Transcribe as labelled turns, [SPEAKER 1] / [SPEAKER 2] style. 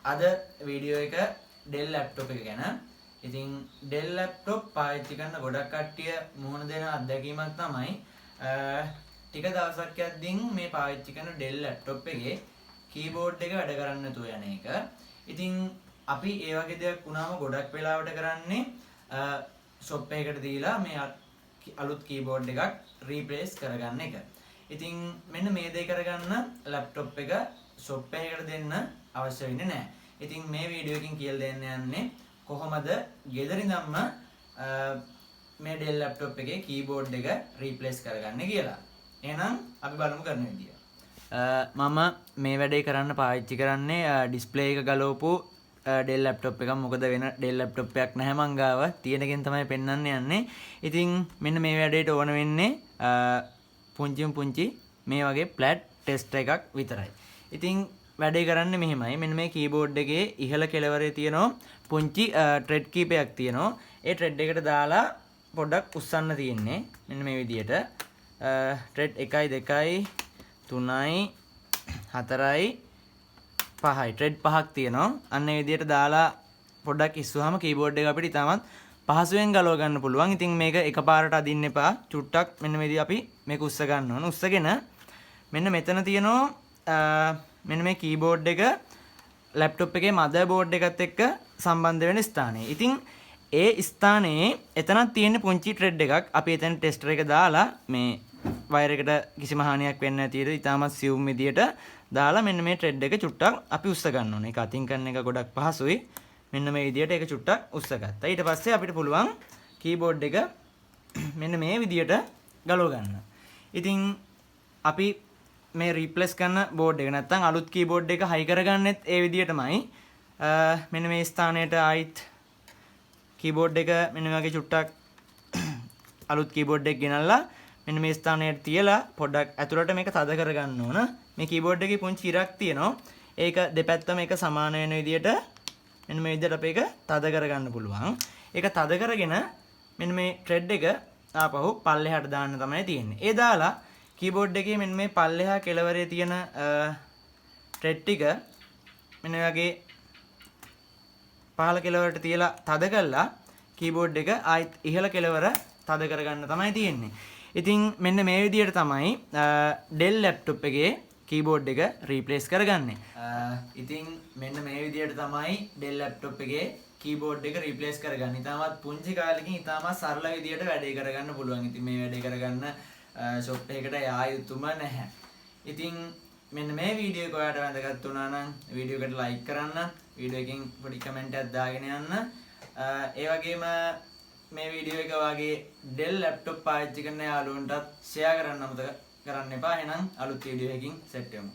[SPEAKER 1] අද වීඩියෝ එක Dell laptop එක ගැන. ඉතින් Dell laptop පාවිච්චි කරන ගොඩක් කට්ටිය මුහුණ දෙන අත්දැකීමක් තමයි ටික දවසක් යද්දී මේ පාවිච්චි කරන Dell laptop එකේ keyboard එක වැඩ කරන්නේ නැතුව යන එක. ඉතින් අපි ඒ වගේ දෙයක් වුණාම ගොඩක් වෙලාවට කරන්නේ shop එකකට දීලා මේ අලුත් keyboard එකක් replace කරගන්න එක. ඉතින් මෙන්න මේ දේ කරගන්න laptop එක shop එකකට දෙන්න අවශ්‍ය වෙන්නේ නැහැ. ඉතින් මේ වීඩියෝ එකකින් කියලා දෙන්න යන්නේ කොහොමද ගෙදර ඉඳන්ම මේ Dell laptop එකේ keyboard එක replace කරගන්නේ කියලා. එහෙනම් අපි බලමු කරන විදිය. මම මේ වැඩේ කරන්න පාවිච්චි කරන්නේ display එක ගලවපු Dell laptop එකක්. මොකද වෙන Dell laptop එකක් නැහැ මං ගාව. තියෙන එකෙන් තමයි පෙන්වන්න යන්නේ. ඉතින් මෙන්න මේ වැඩේට ඕන වෙන්නේ පුංචි මේ වගේ flat test එකක් විතරයි. ඉතින් වැඩේ කරන්නේ මෙහෙමයි. මෙන්න මේ keyboard එකේ ඉහළ කෙළවරේ තියෙනවා පුංචි thread කීපයක් තියෙනවා. ඒ thread එකට දාලා පොඩ්ඩක් උස්සන්න තියෙන්නේ. මෙන්න මේ විදියට. thread 1 2 3යි 4යි 5යි thread 5ක් තියෙනවා. අන්න ඒ විදියට දාලා පොඩ්ඩක් ඉස්සුවාම keyboard එක අපිට ඉතාමත් පහසුවෙන් ගලව ගන්න පුළුවන්. ඉතින් මේක එකපාරට අදින්න එපා. චුට්ටක් මෙන්න මේ විදිහ අපි මේක උස්ස ගන්න ඕන. උස්සගෙන මෙන්න මෙතන තියෙනවා මෙන්න මේ keyboard එක laptop එකේ motherboard එකත් එක්ක සම්බන්ධ වෙන ස්ථානය. ඉතින් ඒ ස්ථානයේ එතනක් තියෙන පුංචි thread එකක්. අපි එතන tester එක දාලා මේ wire එකට කිසිම හානියක් වෙන්නේ නැති විදිහට ඉතාමත් සියුම් විදිහට දාලා මෙන්න මේ thread එක චුට්ටක් අපි උස්ස ගන්න ඕනේ. ඒක අතින් කරන එක ගොඩක් පහසුයි. මෙන්න මේ විදිහට ඒක චුට්ටක් උස්ස ගත්තා. ඊට පස්සේ අපිට පුළුවන් keyboard එක මෙන්න මේ විදිහට ගලව ගන්න. ඉතින් අපි මේ replace කරන board එක නැත්තම් අලුත් keyboard එක high කරගන්නෙත් ඒ විදිහටමයි. මෙන්න මේ ස්ථානයට ආයිත් keyboard එක මෙන්න මේ වගේ චුට්ටක් අලුත් keyboard එක ගෙනල්ලා මෙන්න මේ ස්ථානයට තියලා පොඩ්ඩක් ඇතුළට මේක තද කරගන්න ඕන. මේ keyboard එකේ පුංචි ඉරක් තියෙනවා. ඒක දෙපැත්තම එක සමාන වෙන විදිහට මෙන්න මේ විදිහට අපි ඒක තද කරගන්න පුළුවන්. ඒක තද කරගෙන මෙන්න මේ thread එක ආපහු පල්ලෙහාට දාන්න තමයි තියෙන්නේ. ඒ දාලා keyboard එකේ මෙන්න මේ පල්ලෙහා කෙළවරේ තියෙන thread ටික මෙන්න වගේ පහළ කෙළවරට තියලා තද කරලා keyboard එක ආයිත් ඉහළ කෙළවර තද කරගන්න තමයි තියෙන්නේ. ඉතින් මෙන්න මේ විදිහට තමයි Dell laptop එකේ keyboard එක replace කරගන්නේ. ඉතින් මෙන්න මේ විදිහට තමයි Dell laptop එකේ keyboard එක replace කරගන්නේ. ඉතාමත් පුංචි කාලෙකින් ඉතාමත් සරල විදිහට වැඩේ කරගන්න පුළුවන්. ඉතින් මේ වැඩේ කරගන්න shop එකකට යා යුතුම නැහැ. ඉතින් මෙන්න මේ වීඩියෝ එක ඔයාලට වැදගත් වුණා නම් වීඩියෝ එකට like කරන්න, වීඩියෝ එකකින් පොඩි කමෙන්ට් එකක් දාගෙන යන්න. ඒ වගේම මේ වීඩියෝ එක වගේ Dell laptop පාවිච්චි කරන යාළුවන්ටත් share කරන්න අමතක කරන්න එපා. එහෙනම් අලුත් වීඩියෝ එකකින් සෙට් වෙමු.